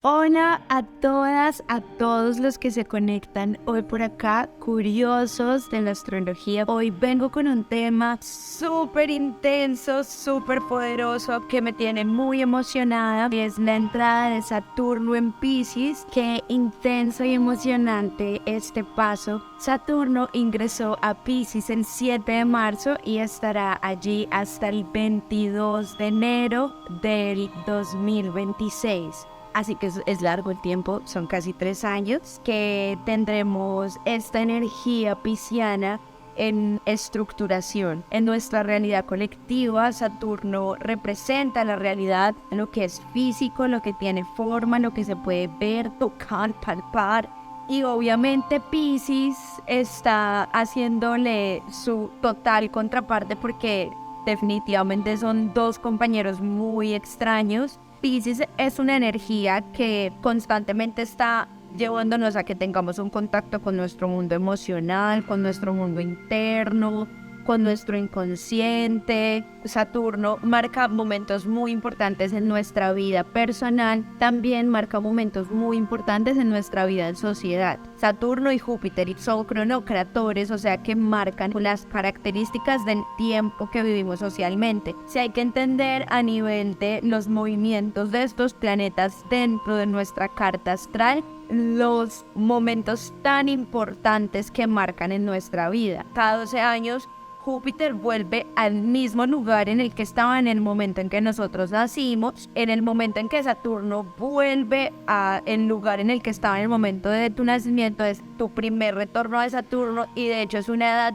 Hola a todas, a todos los que se conectan hoy por acá, curiosos de la astrología. Hoy vengo con un tema súper intenso, súper poderoso, que me tiene muy emocionada. Es la entrada de Saturno en Piscis. Qué intenso y emocionante este paso. Saturno ingresó a Piscis el 7 de marzo y estará allí hasta el 22 de enero del 2026. Así que es largo el tiempo, son casi 3 años que tendremos esta energía pisciana en estructuración. En nuestra realidad colectiva, Saturno representa la realidad, lo que es físico, lo que tiene forma, lo que se puede ver, tocar, palpar. Y obviamente Piscis está haciéndole su total contraparte porque definitivamente son dos compañeros muy extraños. Piscis es una energía que constantemente está llevándonos a que tengamos un contacto con nuestro mundo emocional, con nuestro mundo interno, con nuestro inconsciente. Saturno marca momentos muy importantes en nuestra vida personal, también marca momentos muy importantes en nuestra vida en sociedad. Saturno y Júpiter son cronocratores, o sea que marcan las características del tiempo que vivimos socialmente. Si hay que entender a nivel de los movimientos de estos planetas dentro de nuestra carta astral, los momentos tan importantes que marcan en nuestra vida. Cada 12 años Júpiter vuelve al mismo lugar en el que estaba en el momento en que nosotros nacimos, en el momento en que Saturno vuelve al lugar en el que estaba en el momento de tu nacimiento. Es tu primer retorno de Saturno y de hecho es una edad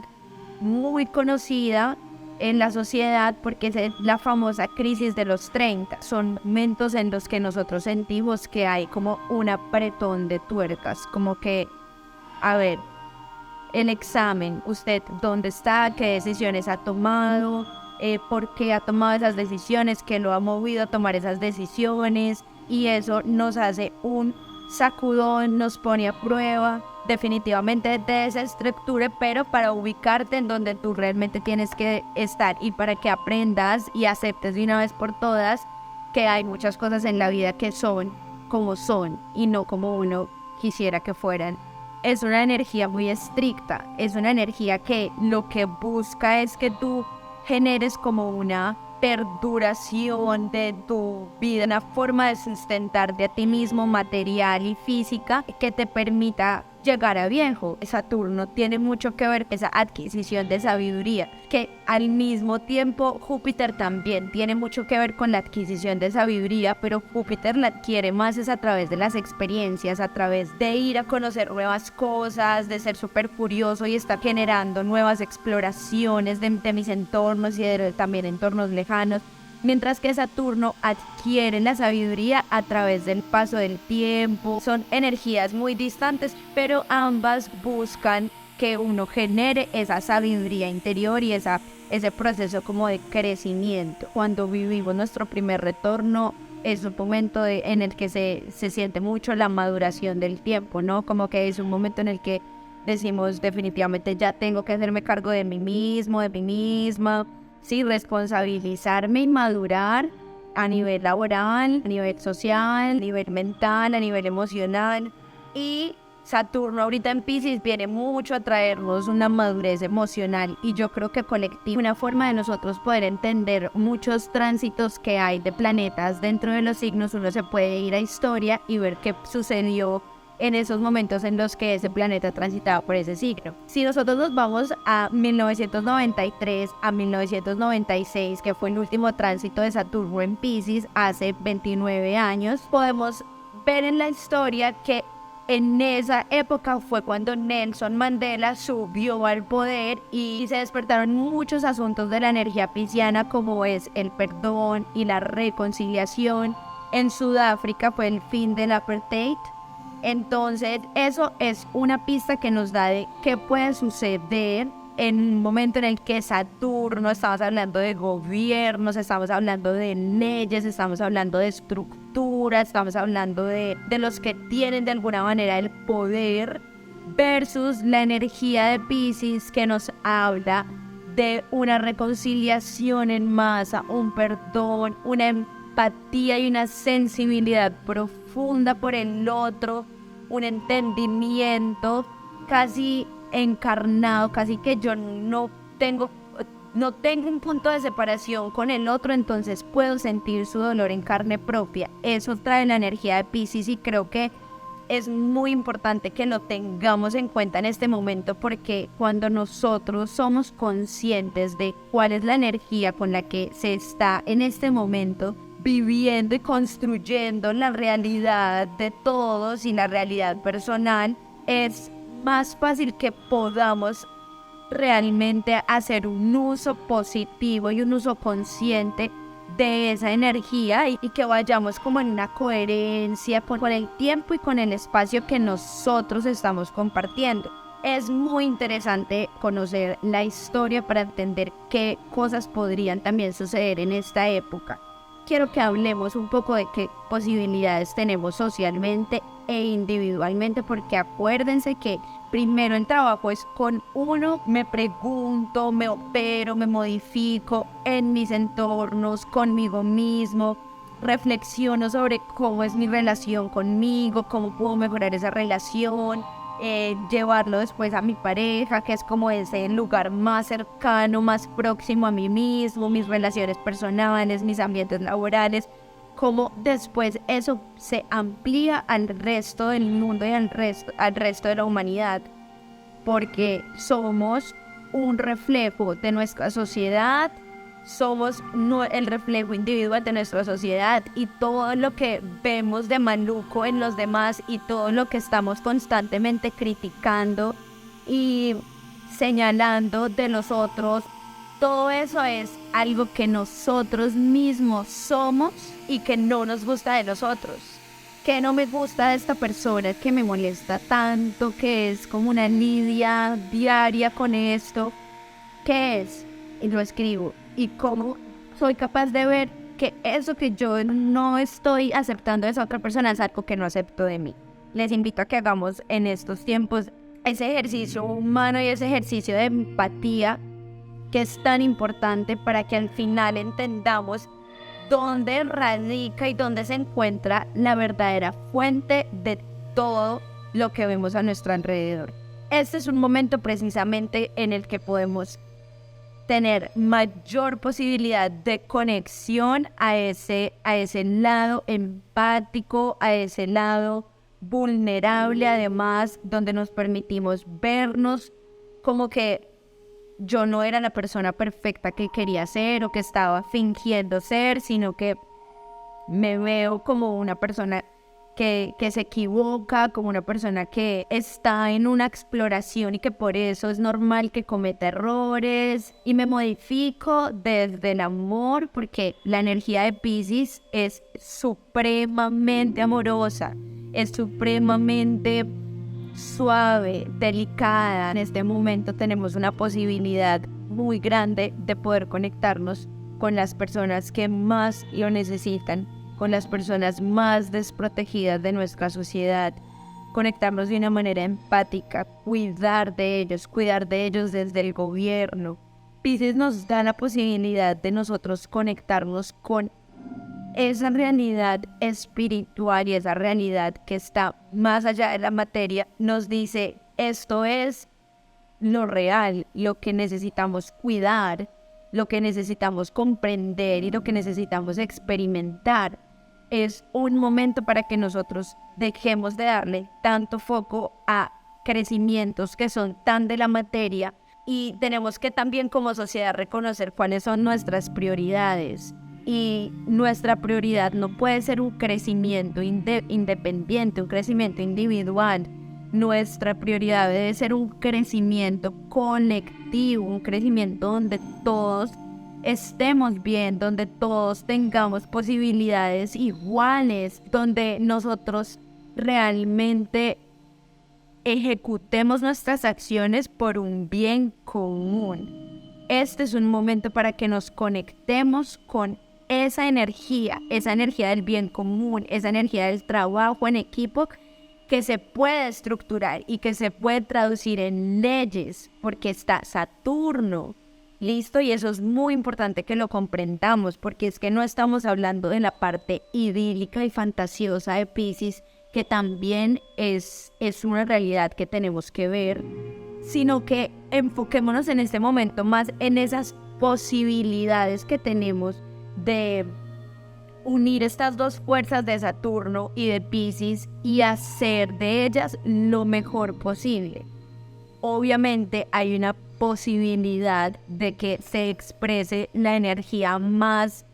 muy conocida en la sociedad porque es la famosa crisis de los 30. Son momentos en los que nosotros sentimos que hay como un apretón de tuercas, como que, a ver, el examen, usted dónde está, qué decisiones ha tomado, por qué ha tomado esas decisiones, qué lo ha movido a tomar esas decisiones, y eso nos hace un sacudón, nos pone a prueba, definitivamente te desestructure, pero para ubicarte en donde tú realmente tienes que estar y para que aprendas y aceptes de una vez por todas que hay muchas cosas en la vida que son como son y no como uno quisiera que fueran. Es una energía muy estricta, es una energía que lo que busca es que tú generes como una perduración de tu vida, una forma de sustentarte a ti mismo material y física que te permita llegar a viejo. Saturno tiene mucho que ver con esa adquisición de sabiduría, que al mismo tiempo Júpiter también tiene mucho que ver con la adquisición de sabiduría, pero Júpiter la adquiere más es a través de las experiencias, a través de ir a conocer nuevas cosas, de ser súper curioso y estar generando nuevas exploraciones de mis entornos y de también entornos lejanos. Mientras que Saturno adquiere la sabiduría a través del paso del tiempo. Son energías muy distantes, pero ambas buscan que uno genere esa sabiduría interior y ese proceso como de crecimiento. Cuando vivimos nuestro primer retorno, es un momento en el que se siente mucho la maduración del tiempo, ¿no? Como que es un momento en el que decimos definitivamente ya tengo que hacerme cargo de mí mismo, de mí misma. Sí, responsabilizarme y madurar a nivel laboral, a nivel social, a nivel mental, a nivel emocional. Y Saturno ahorita en Piscis viene mucho a traernos una madurez emocional y yo creo que colectiva, una forma de nosotros poder entender muchos tránsitos que hay de planetas dentro de los signos. Uno se puede ir a historia y ver qué sucedió en esos momentos en los que ese planeta transitaba por ese signo. Si nosotros nos vamos a 1993 a 1996, que fue el último tránsito de Saturno en Piscis hace 29 años, podemos ver en la historia que en esa época fue cuando Nelson Mandela subió al poder y se despertaron muchos asuntos de la energía pisciana, como es el perdón y la reconciliación. En Sudáfrica fue el fin del apartheid. Entonces, eso es una pista que nos da de qué puede suceder en un momento en el que Saturno, estamos hablando de gobiernos, estamos hablando de leyes, estamos hablando de estructuras, estamos hablando de los que tienen de alguna manera el poder, versus la energía de Piscis que nos habla de una reconciliación en masa, un perdón, una empatía y una sensibilidad profunda profunda por el otro, un entendimiento casi encarnado, casi que yo no tengo un punto de separación con el otro, entonces puedo sentir su dolor en carne propia. Eso trae la energía de Piscis y creo que es muy importante que lo tengamos en cuenta en este momento, porque cuando nosotros somos conscientes de cuál es la energía con la que se está en este momento viviendo y construyendo la realidad de todos y la realidad personal, es más fácil que podamos realmente hacer un uso positivo y un uso consciente de esa energía y que vayamos como en una coherencia con el tiempo y con el espacio que nosotros estamos compartiendo. Es muy interesante conocer la historia para entender qué cosas podrían también suceder en esta época. Quiero que hablemos un poco de qué posibilidades tenemos socialmente e individualmente, porque acuérdense que primero el trabajo es con uno. Me pregunto, me opero, me modifico en mis entornos, conmigo mismo, reflexiono sobre cómo es mi relación conmigo, cómo puedo mejorar esa relación, llevarlo después a mi pareja, que es como ese lugar más cercano, más próximo a mí mismo, mis relaciones personales, mis ambientes laborales, cómo después eso se amplía al resto del mundo y al resto de la humanidad, porque somos un reflejo de nuestra sociedad, somos el reflejo individual de nuestra sociedad, y todo lo que vemos de maluco en los demás y todo lo que estamos constantemente criticando y señalando de los otros, todo eso es algo que nosotros mismos somos y que no nos gusta de nosotros. Que no me gusta de esta persona, que me molesta tanto, que es como una lidia diaria con esto. ¿Qué es? Y lo escribo. Y cómo soy capaz de ver que eso que yo no estoy aceptando de esa otra persona es algo que no acepto de mí. Les invito a que hagamos en estos tiempos ese ejercicio humano y ese ejercicio de empatía que es tan importante para que al final entendamos dónde radica y dónde se encuentra la verdadera fuente de todo lo que vemos a nuestro alrededor. Este es un momento precisamente en el que podemos tener mayor posibilidad de conexión a ese lado empático, a ese lado vulnerable, además, donde nos permitimos vernos como que yo no era la persona perfecta que quería ser o que estaba fingiendo ser, sino que me veo como una persona que se equivoca, como una persona que está en una exploración y que por eso es normal que cometa errores, y me modifico desde el amor, porque la energía de Piscis es supremamente amorosa, es supremamente suave, delicada. En este momento tenemos una posibilidad muy grande de poder conectarnos con las personas que más lo necesitan, con las personas más desprotegidas de nuestra sociedad, conectarnos de una manera empática, cuidar de ellos desde el gobierno. Piscis nos da la posibilidad de nosotros conectarnos con esa realidad espiritual y esa realidad que está más allá de la materia. Nos dice, esto es lo real, lo que necesitamos cuidar, lo que necesitamos comprender y lo que necesitamos experimentar. Es un momento para que nosotros dejemos de darle tanto foco a crecimientos que son tan de la materia, y tenemos que también como sociedad reconocer cuáles son nuestras prioridades. Y nuestra prioridad no puede ser un crecimiento independiente, un crecimiento individual. Nuestra prioridad debe ser un crecimiento colectivo, un crecimiento donde todos estemos bien, donde todos tengamos posibilidades iguales, donde nosotros realmente ejecutemos nuestras acciones por un bien común. Este es un momento para que nos conectemos con esa energía del bien común, esa energía del trabajo en equipo que se puede estructurar y que se puede traducir en leyes, porque está Saturno, Listo, y eso es muy importante que lo comprendamos, porque es que no estamos hablando de la parte idílica y fantasiosa de Piscis, que también es una realidad que tenemos que ver, sino que enfoquémonos en este momento más en esas posibilidades que tenemos de unir estas dos fuerzas de Saturno y de Piscis y hacer de ellas lo mejor posible. Obviamente hay una posibilidad de que se exprese la energía más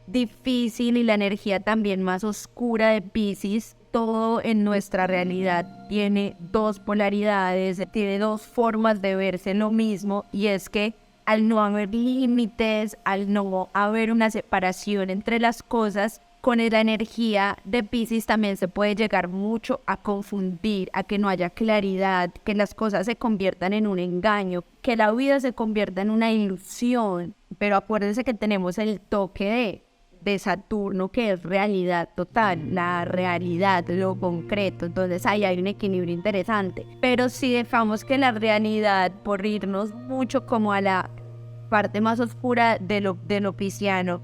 difícil y la energía también más oscura de Piscis. Todo en nuestra realidad tiene dos polaridades, tiene dos formas de verse lo mismo, y es que al no haber límites, al no haber una separación entre las cosas, con la energía de Piscis también se puede llegar mucho a confundir, a que no haya claridad, que las cosas se conviertan en un engaño, que la vida se convierta en una ilusión. Pero acuérdense que tenemos el toque de Saturno, que es realidad total, la realidad, lo concreto. Entonces ahí hay un equilibrio interesante. Pero si dejamos que la realidad, por irnos mucho como a la parte más oscura de lo pisciano,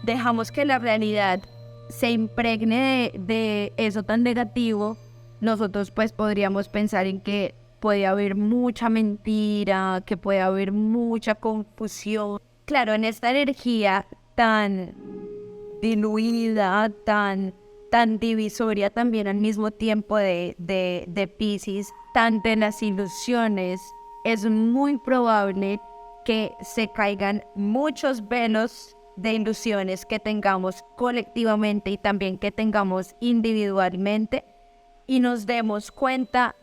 dejamos que la realidad se impregne de eso tan negativo, nosotros pues podríamos pensar en que puede haber mucha mentira, que puede haber mucha confusión. Claro, en esta energía tan diluida, tan divisoria también al mismo tiempo de Piscis, tan de las ilusiones, es muy probable que se caigan muchos velos de ilusiones que tengamos colectivamente y también que tengamos individualmente, y nos demos cuenta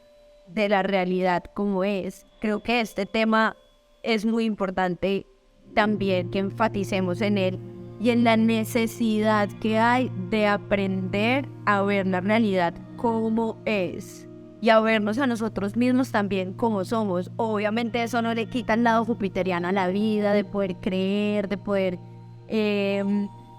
de la realidad como es. Creo que este tema es muy importante también que enfaticemos en él y en la necesidad que hay de aprender a ver la realidad como es y a vernos a nosotros mismos también como somos. Obviamente eso no le quita el lado jupiteriano a la vida, de poder creer, de poder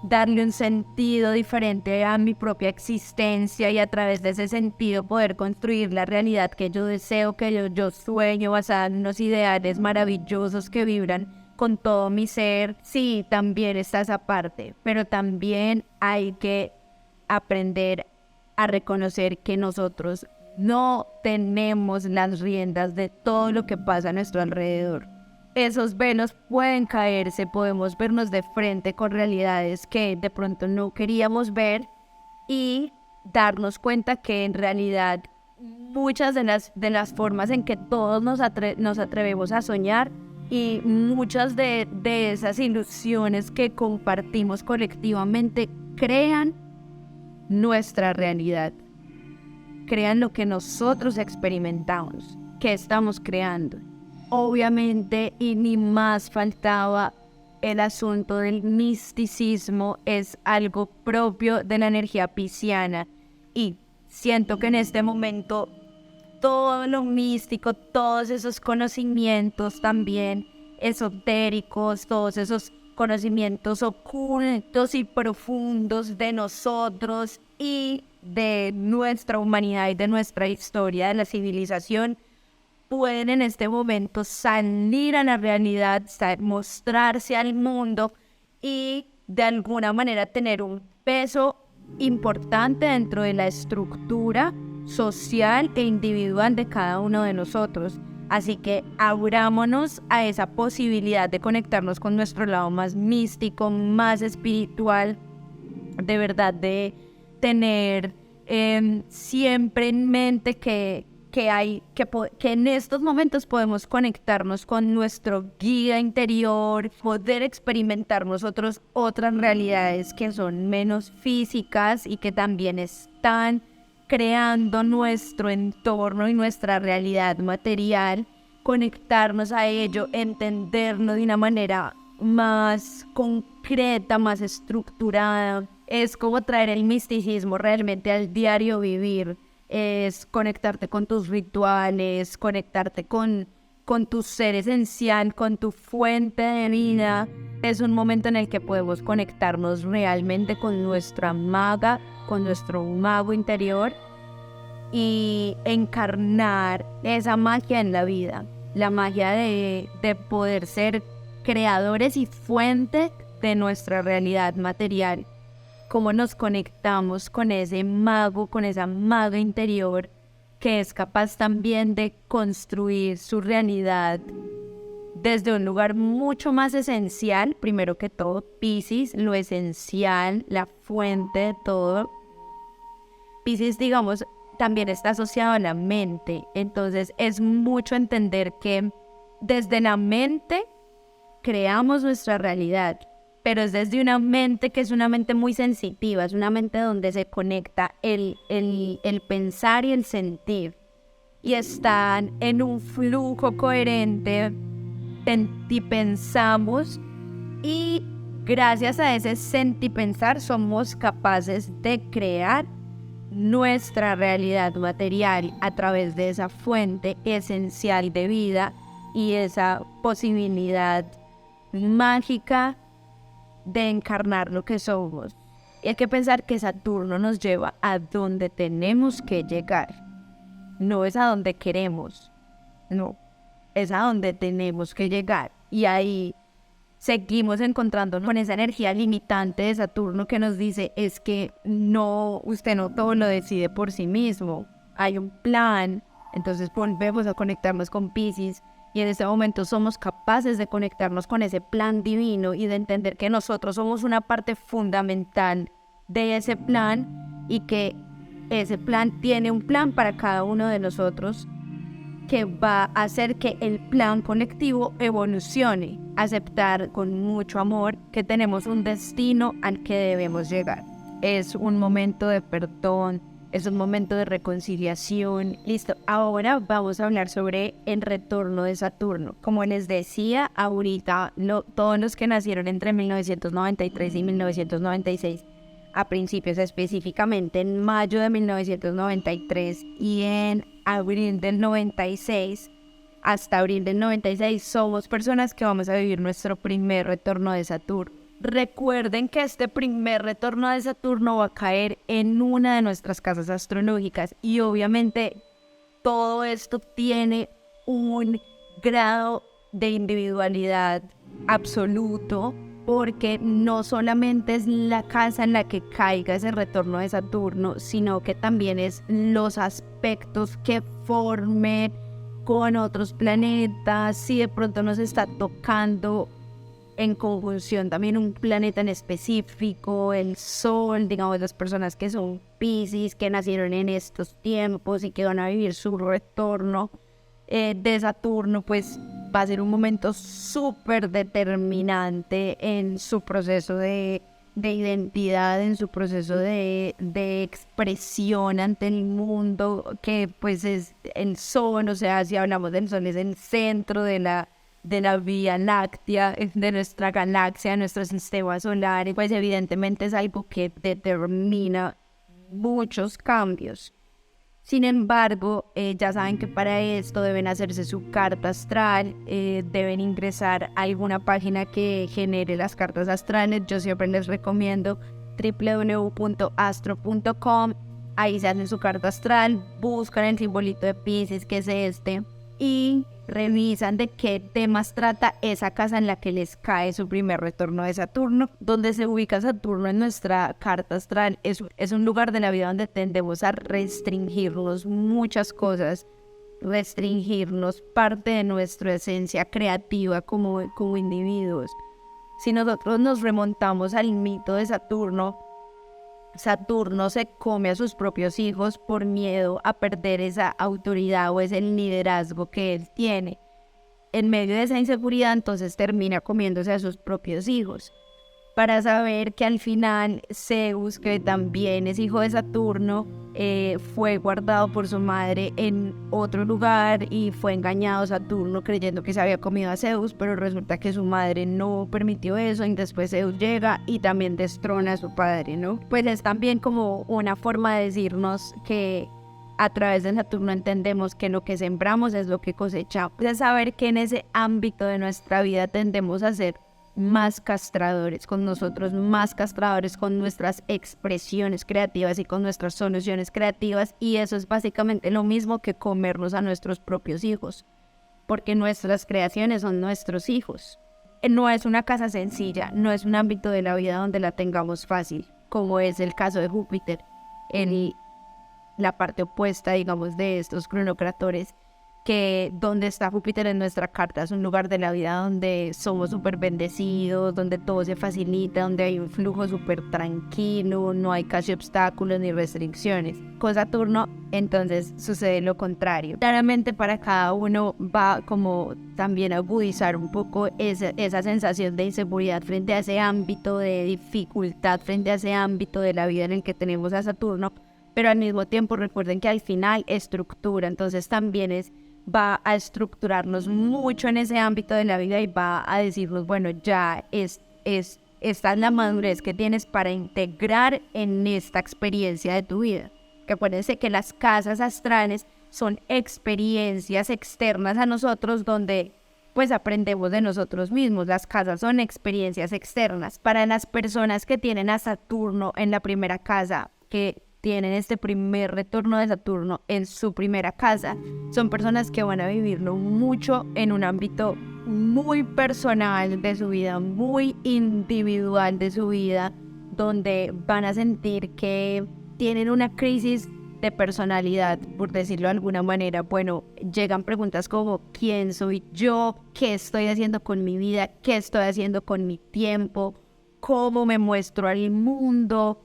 darle un sentido diferente a mi propia existencia, y a través de ese sentido poder construir la realidad que yo deseo, que yo sueño, basada en unos ideales maravillosos que vibran con todo mi ser. Sí, también está esa parte, pero también hay que aprender a reconocer que nosotros no tenemos las riendas de todo lo que pasa a nuestro alrededor. Esos velos pueden caerse, podemos vernos de frente con realidades que de pronto no queríamos ver y darnos cuenta que en realidad muchas de las formas en que todos nos atrevemos a soñar y muchas de esas ilusiones que compartimos colectivamente crean nuestra realidad, crean lo que nosotros experimentamos, que estamos creando. Obviamente, y ni más faltaba, el asunto del misticismo es algo propio de la energía pisciana, y siento que en este momento todo lo místico, todos esos conocimientos también esotéricos, todos esos conocimientos ocultos y profundos de nosotros y de nuestra humanidad y de nuestra historia, de la civilización, pueden en este momento salir a la realidad, mostrarse al mundo y de alguna manera tener un peso importante dentro de la estructura social e individual de cada uno de nosotros. Así que abrámonos a esa posibilidad de conectarnos con nuestro lado más místico, más espiritual, de verdad, de tener siempre en mente que en estos momentos podemos conectarnos con nuestro guía interior, poder experimentar nosotros otras realidades que son menos físicas y que también están creando nuestro entorno y nuestra realidad material, conectarnos a ello, entenderlo de una manera más concreta, más estructurada. Es como traer el misticismo realmente al diario vivir. Es conectarte con tus rituales, conectarte con tu ser esencial, con tu fuente de vida. Es un momento en el que podemos conectarnos realmente con nuestra maga, con nuestro mago interior, y encarnar esa magia en la vida, la magia de poder ser creadores y fuente de nuestra realidad material. Cómo nos conectamos con ese mago, con esa maga interior que es capaz también de construir su realidad desde un lugar mucho más esencial. Primero que todo, Piscis, lo esencial, la fuente de todo. Piscis, digamos, también está asociado a la mente. Entonces es mucho entender que desde la mente creamos nuestra realidad, pero es desde una mente que es una mente muy sensitiva, es una mente donde se conecta el pensar y el sentir, y están en un flujo coherente, sentipensamos, y gracias a ese sentipensar somos capaces de crear nuestra realidad material a través de esa fuente esencial de vida y esa posibilidad mágica de encarnar lo que somos. Y hay que pensar que Saturno nos lleva a donde tenemos que llegar. No es a donde queremos, no, es a donde tenemos que llegar. Y ahí seguimos encontrándonos con esa energía limitante de Saturno que nos dice, es que no, usted no todo lo decide por sí mismo, hay un plan. Entonces volvemos a conectarnos con Piscis, y en este momento somos capaces de conectarnos con ese plan divino y de entender que nosotros somos una parte fundamental de ese plan, y que ese plan tiene un plan para cada uno de nosotros que va a hacer que el plan colectivo evolucione. Aceptar con mucho amor que tenemos un destino al que debemos llegar. Es un momento de perdón, es un momento de reconciliación. Listo, ahora vamos a hablar sobre el retorno de Saturno. Como les decía, ahorita todos los que nacieron entre 1993 y 1996, a principios, específicamente en mayo de 1993 y en abril del 96, hasta abril del 96, somos personas que vamos a vivir nuestro primer retorno de Saturno. Recuerden que este primer retorno de Saturno va a caer en una de nuestras casas astrológicas, y obviamente todo esto tiene un grado de individualidad absoluto, porque no solamente es la casa en la que caiga ese retorno de Saturno, sino que también es los aspectos que formen con otros planetas. Si de pronto nos está tocando en conjunción también un planeta en específico, el Sol, digamos, las personas que son Piscis, que nacieron en estos tiempos y que van a vivir su retorno de Saturno, pues va a ser un momento súper determinante en su proceso de identidad, en su proceso de expresión ante el mundo, que pues es el Sol. O sea, si hablamos del Sol, es el centro de la Vía Láctea, de nuestra galaxia, de nuestro sistema solar, y pues evidentemente es algo que determina muchos cambios. Sin embargo, ya saben que para esto deben hacerse su carta astral, deben ingresar a alguna página que genere las cartas astrales. Yo siempre les recomiendo www.astro.com. Ahí se hacen su carta astral, buscan el simbolito de Piscis, que es este, y revisan de qué temas trata esa casa en la que les cae su primer retorno de Saturno. Donde se ubica Saturno en nuestra carta astral es un lugar de la vida donde tendemos a restringirnos muchas cosas, restringirnos parte de nuestra esencia creativa como individuos. Si nosotros nos remontamos al mito de Saturno, Saturno se come a sus propios hijos por miedo a perder esa autoridad o ese liderazgo que él tiene. En medio de esa inseguridad, entonces termina comiéndose a sus propios hijos, para saber que al final Zeus, que también es hijo de Saturno, fue guardado por su madre en otro lugar, y fue engañado Saturno creyendo que se había comido a Zeus, pero resulta que su madre no permitió eso, y después Zeus llega y también destrona a su padre, ¿no? Pues es también como una forma de decirnos que a través de Saturno entendemos que lo que sembramos es lo que cosechamos. Es saber que en ese ámbito de nuestra vida tendemos a ser más castradores con nosotros, más castradores con nuestras expresiones creativas y con nuestras soluciones creativas, y eso es básicamente lo mismo que comernos a nuestros propios hijos, porque nuestras creaciones son nuestros hijos. no es una casa sencilla, no es un ámbito de la vida donde la tengamos fácil, como es el caso de Júpiter, la parte opuesta, digamos, de estos cronocratores, que donde está Júpiter en nuestra carta es un lugar de la vida donde somos súper bendecidos, donde todo se facilita, donde hay un flujo súper tranquilo, no hay casi obstáculos ni restricciones. Con Saturno, entonces, sucede lo contrario. Claramente para cada uno va como también a agudizar un poco esa sensación de inseguridad frente a ese ámbito de dificultad, frente a ese ámbito de la vida en el que tenemos a Saturno, pero al mismo tiempo recuerden que al final estructura, entonces también va a estructurarnos mucho en ese ámbito de la vida y va a decirnos, bueno, ya esta es la madurez que tienes para integrar en esta experiencia de tu vida. Que acuérdense que las casas astrales son experiencias externas a nosotros donde pues aprendemos de nosotros mismos. Las casas son experiencias externas. Para las personas que tienen a Saturno en la primera casa, que tienen este primer retorno de Saturno en su primera casa, son personas que van a vivirlo mucho en un ámbito muy personal de su vida, muy individual de su vida, donde van a sentir que tienen una crisis de personalidad, por decirlo de alguna manera. Bueno, llegan preguntas como ¿quién soy yo? ¿Qué estoy haciendo con mi vida? ¿Qué estoy haciendo con mi tiempo? ¿Cómo me muestro al mundo?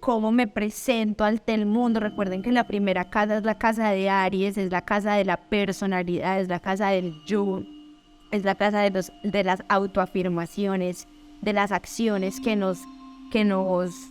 Cómo me presento ante el mundo. Recuerden que la primera casa es la casa de Aries, es la casa de la personalidad, es la casa del yo, es la casa de las autoafirmaciones, de las acciones que nos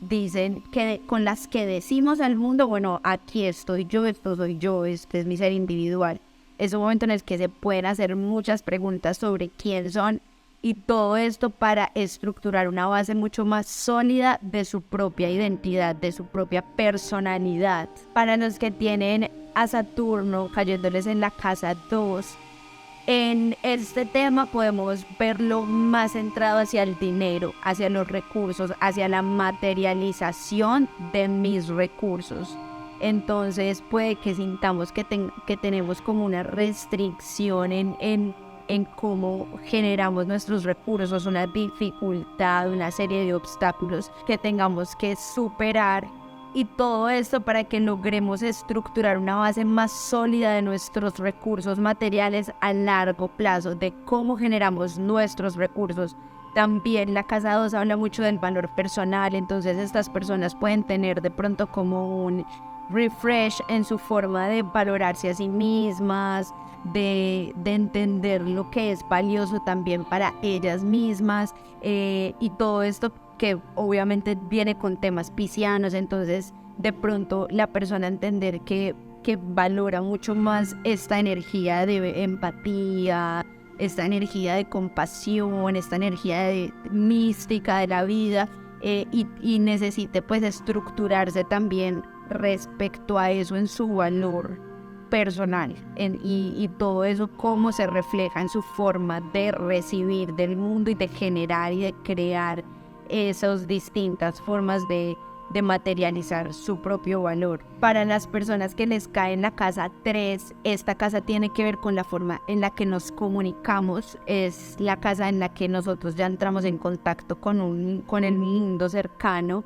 dicen, con las que decimos al mundo, bueno, aquí estoy yo, esto soy yo, este es mi ser individual. Es un momento en el que se pueden hacer muchas preguntas sobre quién son, y todo esto para estructurar una base mucho más sólida de su propia identidad, de su propia personalidad. Para los que tienen a Saturno cayéndoles en la casa 2, en este tema podemos verlo más centrado hacia el dinero, hacia los recursos, hacia la materialización de mis recursos. Entonces puede que sintamos que tenemos como una restricción en cómo generamos nuestros recursos, una dificultad, una serie de obstáculos que tengamos que superar, y todo esto para que logremos estructurar una base más sólida de nuestros recursos materiales a largo plazo, de cómo generamos nuestros recursos. También la casa 2 habla mucho del valor personal, entonces estas personas pueden tener de pronto como un refresh en su forma de valorarse a sí mismas, de entender lo que es valioso también para ellas mismas, y todo esto que obviamente viene con temas piscianos. Entonces de pronto la persona entender que valora mucho más esta energía de empatía, esta energía de compasión, esta energía de mística de la vida, y necesite pues estructurarse también respecto a eso en su valor personal, y todo eso cómo se refleja en su forma de recibir del mundo y de generar y de crear esas distintas formas de materializar su propio valor. Para las personas que les cae en la casa 3, esta casa tiene que ver con la forma en la que nos comunicamos, es la casa en la que nosotros ya entramos en contacto con el mundo cercano.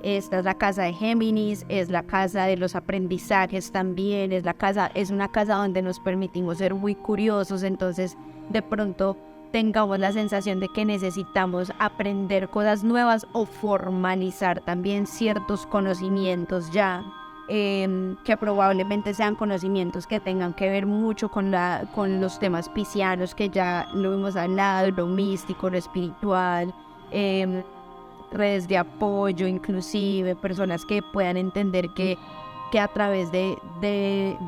Esta es la casa de Géminis, es la casa de los aprendizajes también, es una casa donde nos permitimos ser muy curiosos. Entonces de pronto tengamos la sensación de que necesitamos aprender cosas nuevas o formalizar también ciertos conocimientos ya, que probablemente sean conocimientos que tengan que ver mucho con los temas piscianos, que ya lo hemos hablado, lo místico, lo espiritual, redes de apoyo, inclusive personas que puedan entender que a través de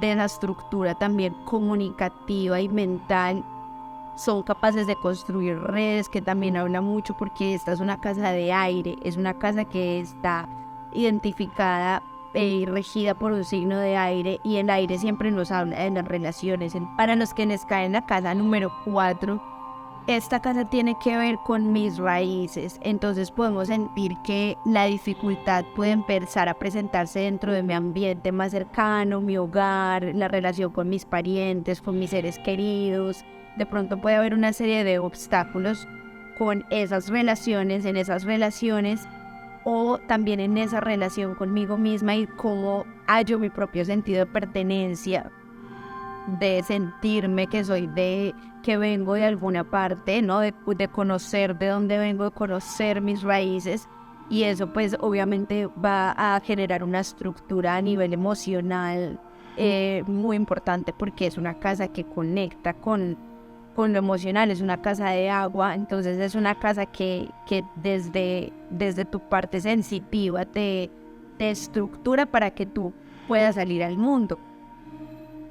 la estructura también comunicativa y mental son capaces de construir redes, que también habla mucho porque esta es una casa de aire, es una casa que está identificada y regida por un signo de aire, y el aire siempre nos habla de las relaciones. Para los que les cae en la casa número 4, esta casa tiene que ver con mis raíces, entonces podemos sentir que la dificultad puede empezar a presentarse dentro de mi ambiente más cercano, mi hogar, la relación con mis parientes, con mis seres queridos. De pronto puede haber una serie de obstáculos con esas relaciones, en esas relaciones o también en esa relación conmigo misma y cómo hallo mi propio sentido de pertenencia, de sentirme que soy que vengo de alguna parte, ¿no? De conocer de dónde vengo, de conocer mis raíces. Y eso pues obviamente va a generar una estructura a nivel emocional muy importante, porque es una casa que conecta con lo emocional, es una casa de agua, entonces es una casa que desde tu parte sensitiva te estructura para que tú puedas salir al mundo,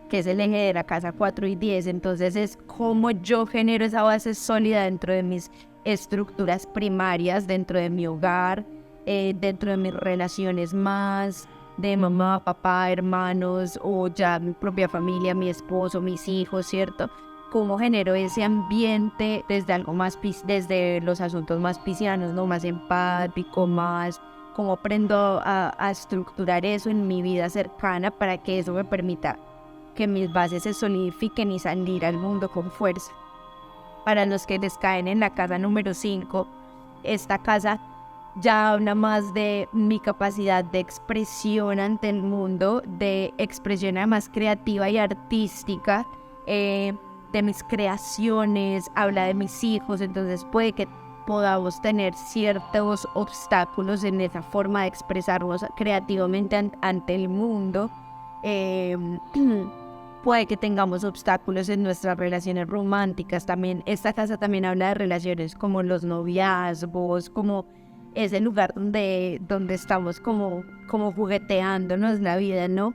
que es el eje de la casa 4 y 10. Entonces es como yo genero esa base sólida dentro de mis estructuras primarias, dentro de mi hogar, dentro de mis relaciones más de mamá, papá, hermanos o ya mi propia familia, mi esposo, mis hijos, ¿cierto? Cómo genero ese ambiente desde algo más, desde los asuntos más piscianos, ¿no? Más empático, más cómo aprendo a estructurar eso en mi vida cercana para que eso me permita que mis bases se solidifiquen y salir al mundo con fuerza. Para los que les caen en la casa número 5, esta casa ya habla más de mi capacidad de expresión ante el mundo, de expresión además creativa y artística, de mis creaciones, habla de mis hijos, entonces puede que podamos tener ciertos obstáculos en esa forma de expresarnos creativamente ante el mundo. Puede que tengamos obstáculos en nuestras relaciones románticas también. Esta casa también habla de relaciones como los noviazgos, como ese lugar donde estamos como jugueteándonos la vida, ¿no?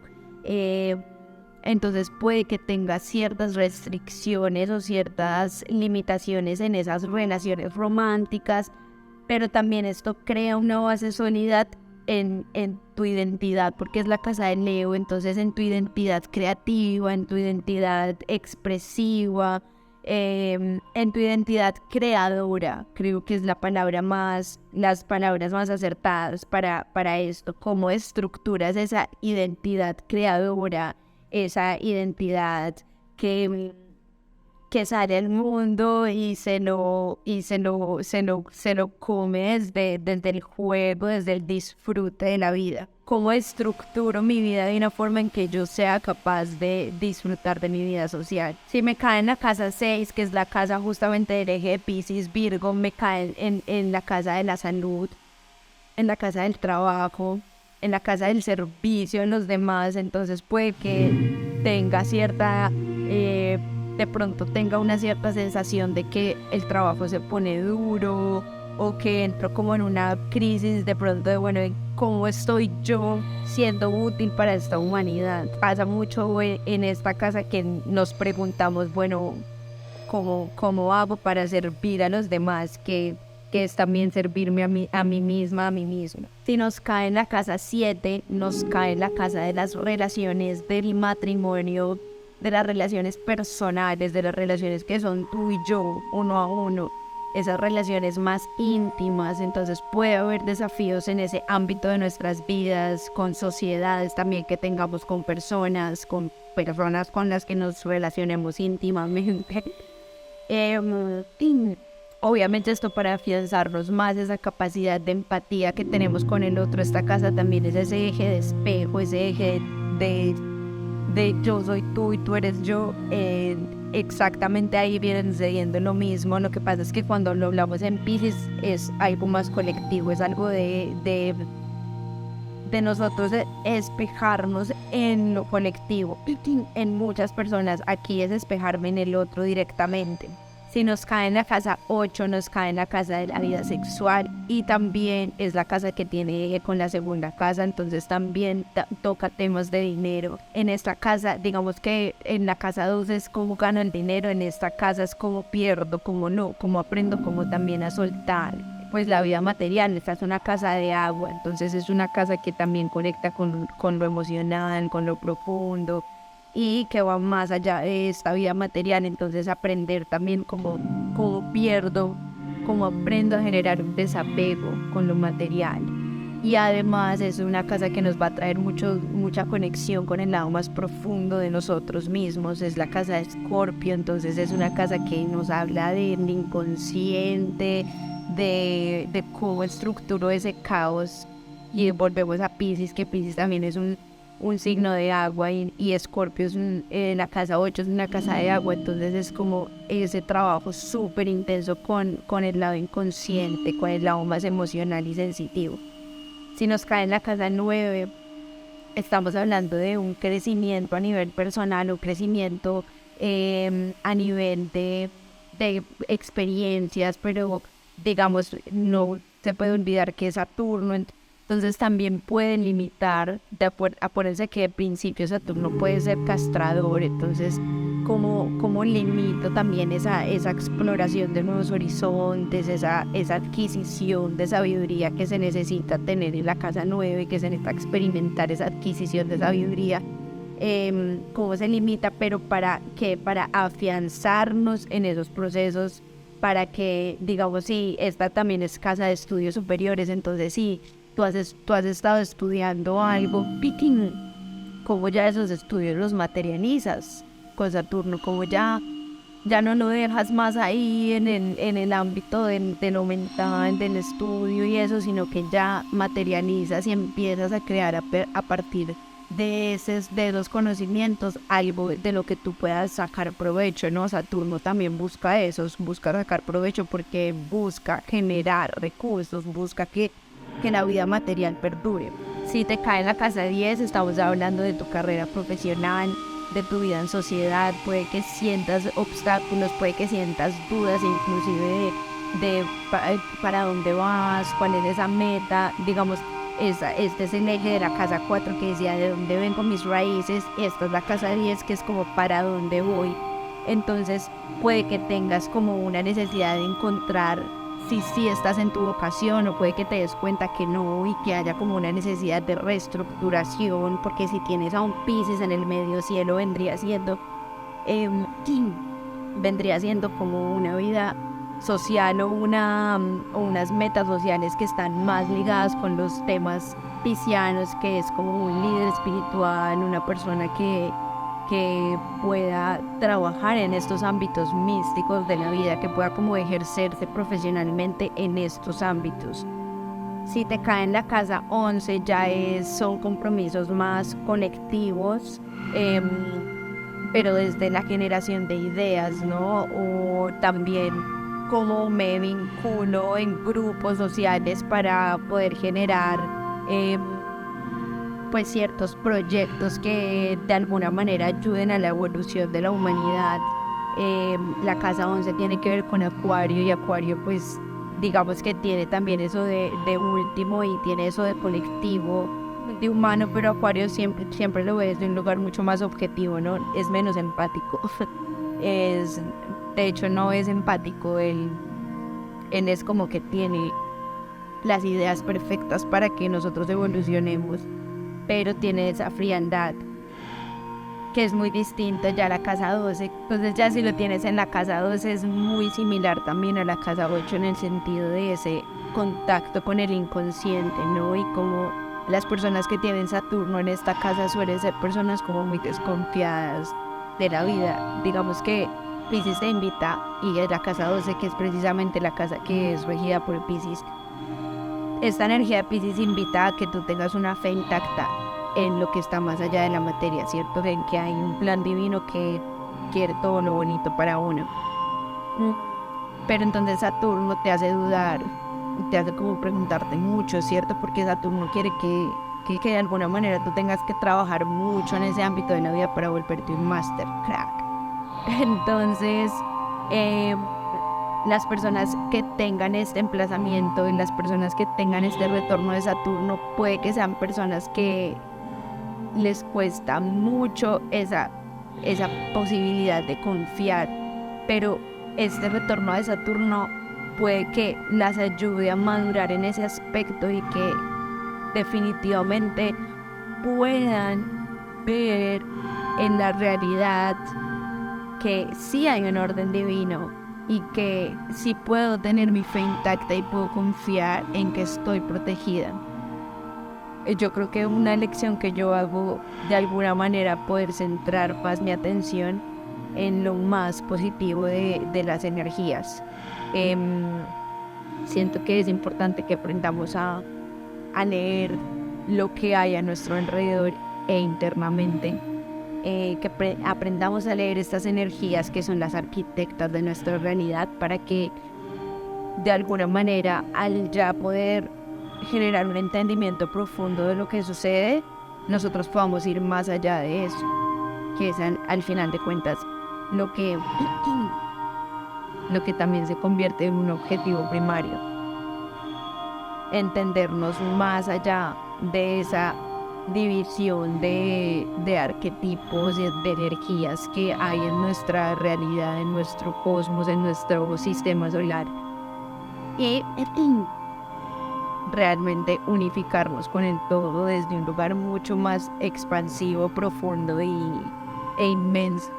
Entonces puede que tenga ciertas restricciones o ciertas limitaciones en esas relaciones románticas, pero también esto crea una base sólida en tu identidad, porque es la casa de Leo, entonces en tu identidad creativa, en tu identidad expresiva, en tu identidad creadora. Creo que es las palabras más acertadas para esto. Cómo estructuras esa identidad creadora, esa identidad que sale al mundo y se lo come desde el juego, desde el disfrute de la vida. Cómo estructuro mi vida de una forma en que yo sea capaz de disfrutar de mi vida social. Si me cae en la casa 6, que es la casa justamente del eje de Piscis, Virgo, me cae en la casa de la salud, en la casa del trabajo, en la casa del servicio en los demás, entonces puede que tenga de pronto tenga una cierta sensación de que el trabajo se pone duro o que entro como en una crisis de pronto de, bueno, ¿cómo estoy yo siendo útil para esta humanidad? Pasa mucho en esta casa que nos preguntamos, bueno, ¿cómo hago para servir a los demás? Que es también servirme a mí misma, a mí mismo. Si nos cae en la casa 7, nos cae en la casa de las relaciones, del matrimonio, de las relaciones personales, de las relaciones que son tú y yo, uno a uno, esas relaciones más íntimas. Entonces puede haber desafíos en ese ámbito de nuestras vidas, con sociedades también que tengamos, con personas con las que nos relacionemos íntimamente. Obviamente esto para afianzarnos más esa capacidad de empatía que tenemos con el otro. Esta casa también es ese eje de espejo, ese eje de yo soy tú y tú eres yo. Exactamente ahí viene sucediendo lo mismo. Lo que pasa es que cuando lo hablamos en Piscis es algo más colectivo, es algo de nosotros espejarnos en lo colectivo, en muchas personas. Aquí es espejarme en el otro directamente. Si nos cae en la casa 8, nos cae en la casa de la vida sexual, y también es la casa que tiene eje con la segunda casa, entonces también toca temas de dinero. En esta casa, digamos que en la casa 2 es cómo gano el dinero, en esta casa es cómo pierdo, cómo no, cómo aprendo, cómo también a soltar pues la vida material. Esta es una casa de agua, entonces es una casa que también conecta con lo emocional, con lo profundo, y que va más allá de esta vida material. Entonces aprender también cómo pierdo, cómo aprendo a generar un desapego con lo material. y además es una casa que nos va a traer mucha conexión con el lado más profundo de nosotros mismos. Es la casa de Escorpio, entonces es una casa que nos habla del inconsciente, de cómo estructuró ese caos. Y volvemos a Piscis, que Piscis también es un signo de agua, y Escorpio es la casa 8 es una casa de agua, entonces es como ese trabajo súper intenso con el lado inconsciente, con el lado más emocional y sensitivo. Si nos cae en la casa 9, estamos hablando de un crecimiento a nivel personal, un crecimiento a nivel de experiencias, pero digamos, no se puede olvidar que es Saturno, entonces también pueden limitar, acuérdense que de principio Saturno puede ser castrador, entonces cómo limito también esa exploración de nuevos horizontes, esa adquisición de sabiduría que se necesita tener en la casa 9, que se necesita experimentar esa adquisición de sabiduría, cómo se limita, pero para afianzarnos en esos procesos, para que, digamos, si esta también es casa de estudios superiores, entonces sí, tú has estado estudiando algo, como ya esos estudios los materializas con Saturno, como ya no lo dejas más ahí en el ámbito de lo mental, del estudio y eso, sino que ya materializas y empiezas a crear a partir de esos conocimientos algo de lo que tú puedas sacar provecho, ¿no? Saturno también busca eso, busca sacar provecho porque busca generar recursos, busca que la vida material perdure. Si te cae en la casa 10, estamos hablando de tu carrera profesional, de tu vida en sociedad, puede que sientas obstáculos, puede que sientas dudas inclusive de para dónde vas, cuál es esa meta, digamos, este es el eje de la casa 4 que decía de dónde vengo mis raíces, esta es la casa 10 que es como para dónde voy, entonces puede que tengas como una necesidad de encontrar si estás en tu vocación, o puede que te des cuenta que no y que haya como una necesidad de reestructuración, porque si tienes a un Piscis en el medio cielo vendría siendo como una vida social o unas metas sociales que están más ligadas con los temas piscianos, que es como un líder espiritual, una persona que pueda trabajar en estos ámbitos místicos de la vida, que pueda como ejercerse profesionalmente en estos ámbitos. Si te cae en la casa 11, son compromisos más conectivos, pero desde la generación de ideas, ¿no? O también cómo me vinculo en grupos sociales para poder generar pues ciertos proyectos que de alguna manera ayuden a la evolución de la humanidad. La casa 11 tiene que ver con Acuario, y Acuario pues digamos que tiene también eso de último, y tiene eso de colectivo, de humano, pero Acuario siempre lo ves de un lugar mucho más objetivo, ¿no? Es menos empático. De hecho no es empático, él es como que tiene las ideas perfectas para que nosotros evolucionemos, pero tiene esa frialdad que es muy distinta ya a la casa 12. Entonces ya si lo tienes en la casa 12 es muy similar también a la casa 8 en el sentido de ese contacto con el inconsciente, ¿no? Y como las personas que tienen Saturno en esta casa suelen ser personas como muy desconfiadas de la vida. Digamos que Piscis te invita, y es la casa 12, que es precisamente la casa que es regida por Piscis. Esta energía de Piscis invita a que tú tengas una fe intacta en lo que está más allá de la materia, ¿cierto? En que hay un plan divino que quiere todo lo bonito para uno. Pero entonces Saturno te hace dudar, te hace como preguntarte mucho, ¿cierto? Porque Saturno quiere que de alguna manera tú tengas que trabajar mucho en ese ámbito de la vida para volverte un master crack. Entonces, las personas que tengan este emplazamiento y las personas que tengan este retorno de Saturno, puede que sean personas que les cuesta mucho esa posibilidad de confiar, pero este retorno de Saturno puede que las ayude a madurar en ese aspecto, y que definitivamente puedan ver en la realidad que sí hay un orden divino, y que sí puedo tener mi fe intacta y puedo confiar en que estoy protegida. yo creo que una lección que yo hago de alguna manera poder centrar más mi atención en lo más positivo de las energías. Siento que es importante que aprendamos a leer lo que hay a nuestro alrededor e internamente, que aprendamos a leer estas energías que son las arquitectas de nuestra realidad, para que de alguna manera, al ya poder generar un entendimiento profundo de lo que sucede, nosotros podamos ir más allá de eso, que es al final de cuentas lo que también se convierte en un objetivo primario. Entendernos más allá de esa división de arquetipos y de energías que hay en nuestra realidad, en nuestro cosmos, en nuestro sistema solar, y realmente unificarnos con el todo desde un lugar mucho más expansivo, profundo e inmenso.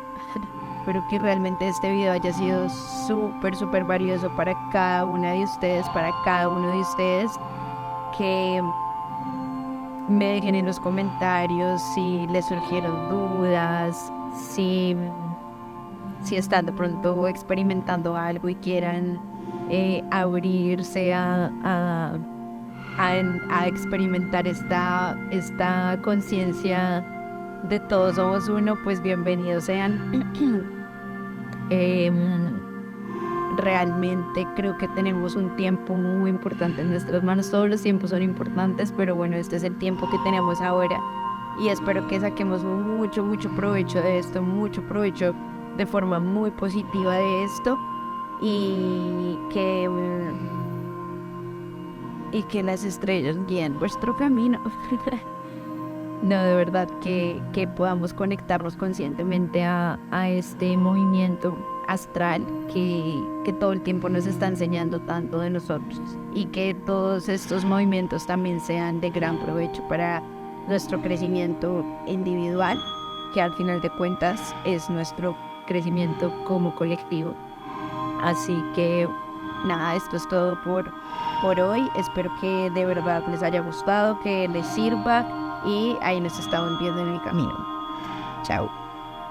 Espero que realmente este video haya sido súper valioso para cada una de ustedes, para cada uno de ustedes, que me dejen en los comentarios si les surgieron dudas, si están de pronto experimentando algo y quieran abrirse a experimentar esta conciencia de todos somos uno, pues bienvenidos sean. Realmente creo que tenemos un tiempo muy importante en nuestras manos. Todos los tiempos son importantes, pero bueno, este es el tiempo que tenemos ahora y espero que saquemos mucho provecho de esto, mucho provecho de forma muy positiva de esto, y que las estrellas guíen vuestro camino. No, de verdad, que podamos conectarnos conscientemente a este movimiento astral que todo el tiempo nos está enseñando tanto de nosotros, y que todos estos movimientos también sean de gran provecho para nuestro crecimiento individual, que al final de cuentas es nuestro crecimiento como colectivo. Así que nada, esto es todo por hoy. Espero que de verdad les haya gustado, que les sirva, y ahí nos estamos viendo en el camino. Chao.